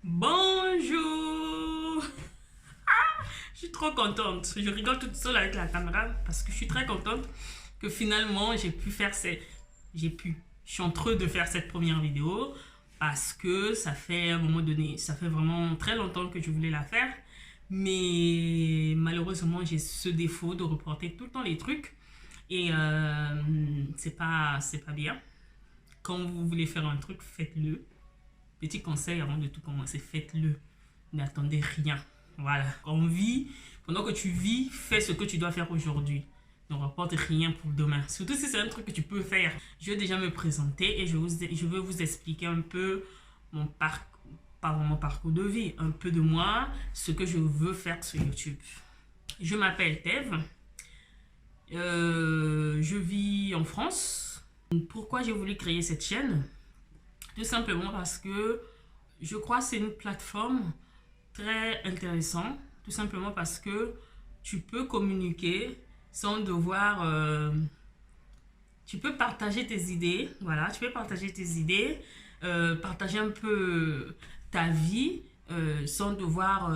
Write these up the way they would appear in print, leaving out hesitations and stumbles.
Bonjour. Je suis trop contente. Je rigole toute seule avec la caméra parce que je suis très contente que finalement j'ai pu faire cette... J'ai pu. Je suis en train de faire cette première vidéo parce que ça fait à un moment donné, ça fait vraiment très longtemps que je voulais la faire. Mais malheureusement, j'ai ce défaut de reporter tout le temps les trucs. Et c'est pas bien. Quand vous voulez faire un truc, faites-le. Petit conseil avant de tout commencer, faites-le. N'attendez rien. Voilà. On vit, pendant que tu vis, fais ce que tu dois faire aujourd'hui. Ne reporte rien pour demain. Surtout si c'est un truc que tu peux faire. Je vais déjà me présenter et je vais vous expliquer un peu mon parcours, pas mon parcours de vie, un peu de moi, ce que je veux faire sur YouTube. Je m'appelle Thève. Je vis en France. Pourquoi j'ai voulu créer cette chaîne? Tout simplement parce que je crois que c'est une plateforme très intéressante. Tout simplement parce que tu peux communiquer sans devoir... tu peux partager tes idées. Voilà, tu peux partager tes idées. Partager un peu ta vie sans devoir...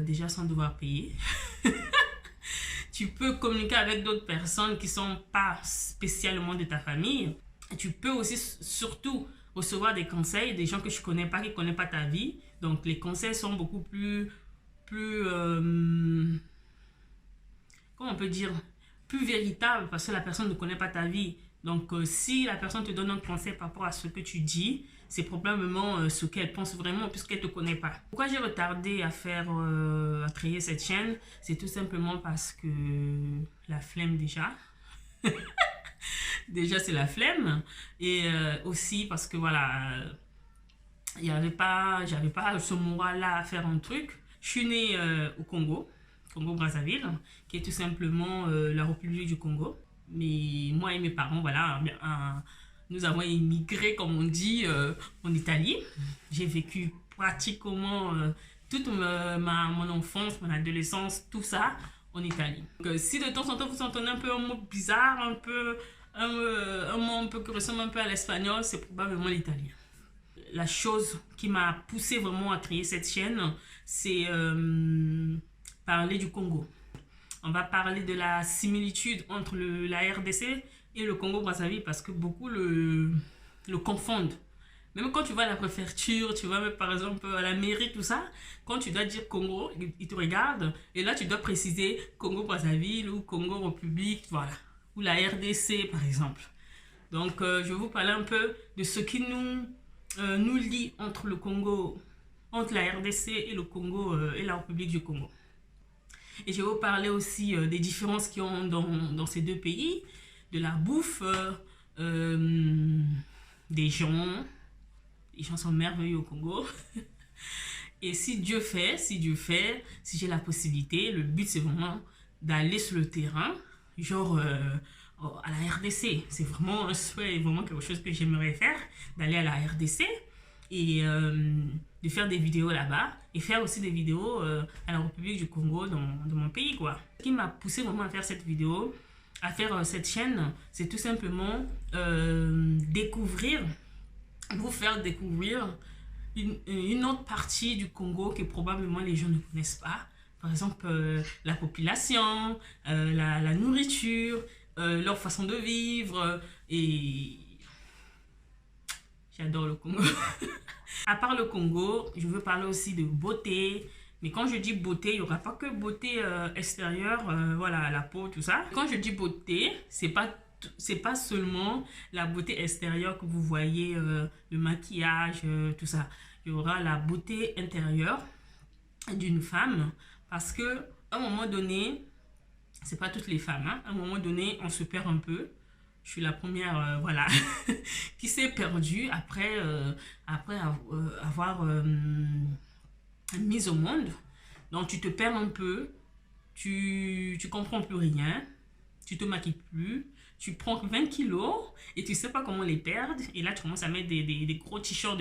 déjà sans devoir payer. Tu peux communiquer avec d'autres personnes qui ne sont pas spécialement de ta famille. Tu peux aussi surtout recevoir des conseils des gens que je ne connais pas, qui ne connaissent pas ta vie. Donc les conseils sont beaucoup plus comment on peut dire, plus véritables parce que la personne ne connaît pas ta vie. Donc si la personne te donne un conseil par rapport à ce que tu dis, c'est probablement ce qu'elle pense vraiment puisqu'elle ne te connaît pas. Pourquoi j'ai retardé à créer cette chaîne? C'est tout simplement parce que la flemme déjà. Déjà c'est la flemme et aussi parce que voilà, j'avais pas ce moral là à faire un truc. Je suis née au Congo-Brazzaville, qui est tout simplement la République du Congo. Mais moi et mes parents, voilà, nous avons immigré, comme on dit, en Italie. J'ai vécu pratiquement toute mon enfance, mon adolescence, tout ça en Italie. Donc, si de temps en temps vous entendez un peu un mot bizarre, un mot un peu qui ressemble un peu à l'espagnol, c'est probablement l'italien. La chose qui m'a poussé vraiment à créer cette chaîne, c'est parler du Congo. On va parler de la similitude entre la RDC et le Congo-Brazzaville parce que beaucoup le confondent. Même quand tu vas à la préfecture, tu vas même par exemple à la mairie, tout ça, quand tu dois dire Congo, ils te regardent et là tu dois préciser Congo-Brazzaville ou Congo-République, voilà. Ou la RDC par exemple. Donc je vais vous parler un peu de ce qui nous lie entre le Congo, entre la RDC et le Congo et la République du Congo. Et je vais vous parler aussi des différences qu'il y a dans ces deux pays, de la bouffe, des gens. Les gens sont merveilleux au Congo. Et si Dieu fait, si j'ai la possibilité, le but c'est vraiment d'aller sur le terrain, genre à la RDC. C'est vraiment un souhait, vraiment quelque chose que j'aimerais faire, d'aller à la RDC et de faire des vidéos là-bas et faire aussi des vidéos à la République du Congo dans mon pays, quoi. Ce qui m'a poussé vraiment à faire cette vidéo, à faire cette chaîne, c'est tout simplement vous faire découvrir une autre partie du Congo que probablement les gens ne connaissent pas. Par exemple, la population, la nourriture, leur façon de vivre et j'adore le Congo. À part le Congo, je veux parler aussi de beauté. Mais quand je dis beauté, il n'y aura pas que beauté extérieure, voilà, la peau, tout ça. Quand je dis beauté, c'est pas seulement la beauté extérieure que vous voyez, le maquillage, tout ça. Il y aura la beauté intérieure d'une femme parce que à un moment donné, c'est pas toutes les femmes, hein, à un moment donné, on se perd un peu. Je suis la première, voilà, qui s'est perdue après avoir mis au monde. Donc, tu te perds un peu, tu comprends plus rien, tu te maquilles plus, tu prends 20 kilos et tu sais pas comment les perdre. Et là, tu commences à mettre des gros t-shirts,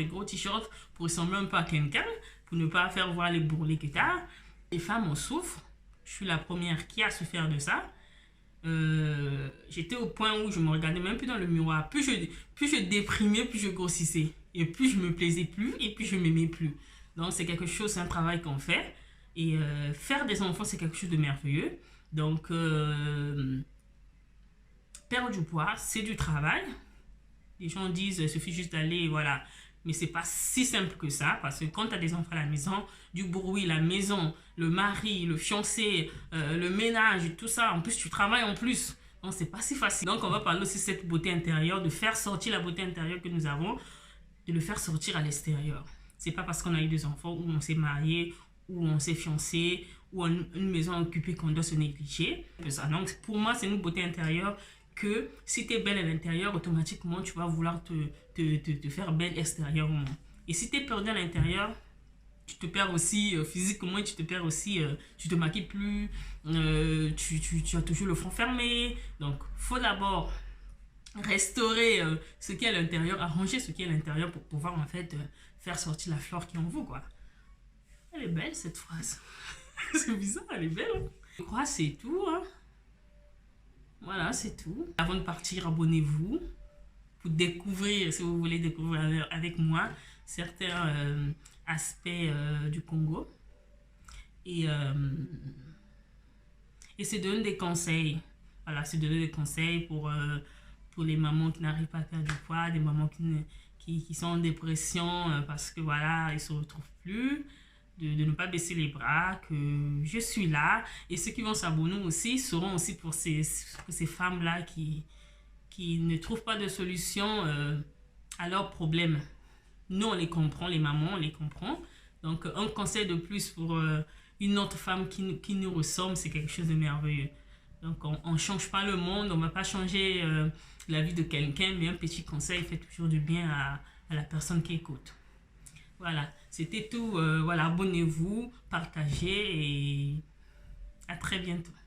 pour ressembler un peu à quelqu'un, pour ne pas faire voir les bourrelets que tu as. Les femmes en souffrent. Je suis la première qui a souffert de ça. J'étais au point où je me regardais même plus dans le miroir. Plus je déprimais, plus je grossissais. Et plus je me plaisais plus et plus je m'aimais plus. Donc c'est quelque chose, c'est un travail qu'on fait. Et faire des enfants, c'est quelque chose de merveilleux. Donc perdre du poids, c'est du travail. Les gens disent, il suffit juste d'aller, voilà. Mais c'est pas si simple que ça, parce que quand tu as des enfants à la maison, du bruit, la maison, le mari, le fiancé, le ménage, tout ça, en plus tu travailles en plus. Donc c'est pas si facile. Donc on va parler aussi de cette beauté intérieure, de faire sortir la beauté intérieure que nous avons, de le faire sortir à l'extérieur. C'est pas parce qu'on a eu des enfants ou on s'est marié ou on s'est fiancé ou une maison occupée qu'on doit se négliger. Donc pour moi c'est une beauté intérieure que si tu es belle à l'intérieur, automatiquement tu vas vouloir te faire belle extérieurement. Et si tu es perdu à l'intérieur, tu te perds aussi physiquement, tu te perds aussi, tu te maquilles plus, tu as toujours le front fermé. Donc faut d'abord restaurer ce qui est à l'intérieur, arranger ce qui est à l'intérieur pour pouvoir en fait faire sortir la fleur qui est en vous, quoi. Elle est belle cette phrase. C'est bizarre, elle est belle. Hein. Je crois que c'est tout. Hein. Voilà, c'est tout. Avant de partir, abonnez-vous pour découvrir, si vous voulez découvrir avec moi, certains aspects du Congo. Et c'est donner des conseils. Voilà, c'est donner des conseils pour les mamans qui n'arrivent pas à perdre du poids, des mamans qui sont en dépression parce que voilà, ils ne se retrouvent plus. De ne pas baisser les bras, que je suis là. Et ceux qui vont s'abonner aussi seront aussi pour ces femmes-là qui ne trouvent pas de solution à leurs problèmes. Nous, on les comprend, les mamans, on les comprend. Donc, un conseil de plus pour une autre femme qui nous ressemble, c'est quelque chose de merveilleux. Donc, on ne change pas le monde, on ne va pas changer la vie de quelqu'un, mais un petit conseil fait toujours du bien à la personne qui écoute. Voilà, c'était tout. Voilà, abonnez-vous, partagez et à très bientôt.